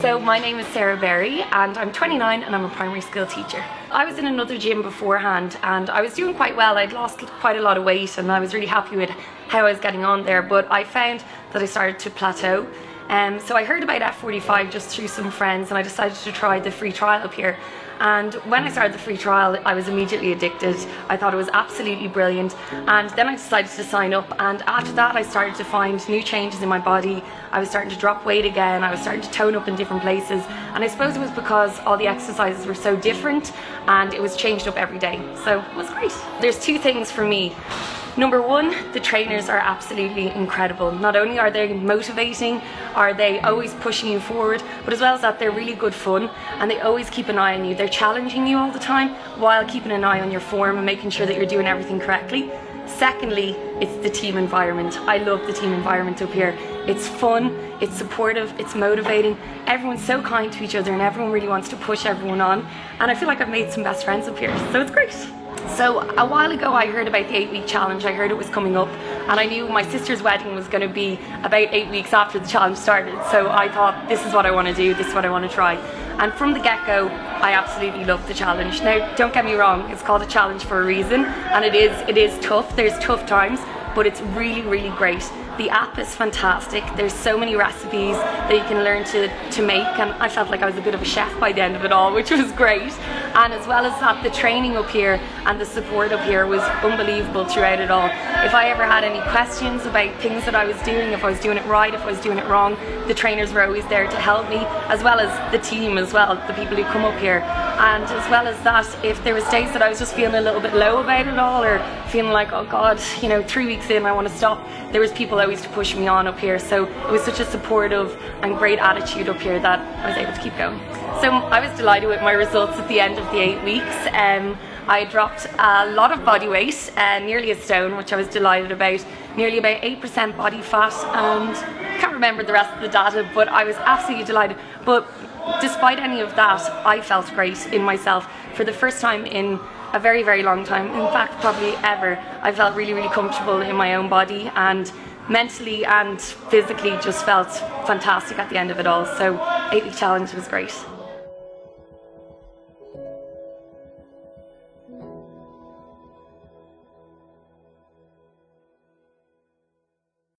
So my name is Sarah Berry and I'm 29 and I'm a primary school teacher. I was in another gym beforehand and I was doing quite well. I'd lost quite a lot of weight and I was really happy with how I was getting on there, but I found that I started to plateau. So I heard about F45 just through some friends and I decided to try the free trial up here. And when I started the free trial, I was immediately addicted. I thought it was absolutely brilliant. And then I decided to sign up, and after that I started to find new changes in my body. I was starting to drop weight again, I was starting to tone up in different places. And I suppose it was because all the exercises were so different and it was changed up every day. So it was great. There's two things for me. Number one, the trainers are absolutely incredible. Not only are they motivating, are they always pushing you forward, but as well as that, they're really good fun and they always keep an eye on you. They're challenging you all the time while keeping an eye on your form and making sure that you're doing everything correctly. Secondly, it's the team environment. I love the team environment up here. It's fun, it's supportive, it's motivating. Everyone's so kind to each other and everyone really wants to push everyone on. And I feel like I've made some best friends up here, so it's great. So a while ago I heard about the 8-week challenge. I heard it was coming up and I knew my sister's wedding was going to be about 8 weeks after the challenge started. So I thought, this is what I want to do, this is what I want to try. And from the get-go, I absolutely love the challenge. Now, don't get me wrong, it's called a challenge for a reason, and it is tough. There's tough times, but it's really, really great. The app is fantastic. There's so many recipes that you can learn to make, and I felt like I was a bit of a chef by the end of it all, which was great. And as well as that, the training up here and the support up here was unbelievable throughout it all. If I ever had any questions about things that I was doing, if I was doing it right, if I was doing it wrong, the trainers were always there to help me, as well as the team as well, the people who come up here. And as well as that, if there was days that I was just feeling a little bit low about it all, or feeling like, oh God, you know, 3 weeks in I want to stop, there was people always to push me on up here. So it was such a supportive and great attitude up here that I was able to keep going. So I was delighted with my results at the end of the 8 weeks. I dropped a lot of body weight, nearly a stone, which I was delighted about. Nearly about 8% body fat, and I can't remember the rest of the data, but I was absolutely delighted. But despite any of that, I felt great in myself. For the first time in a very, very long time, in fact probably ever, I felt really, really comfortable in my own body, and mentally and physically just felt fantastic at the end of it all. So 8-week challenge was great.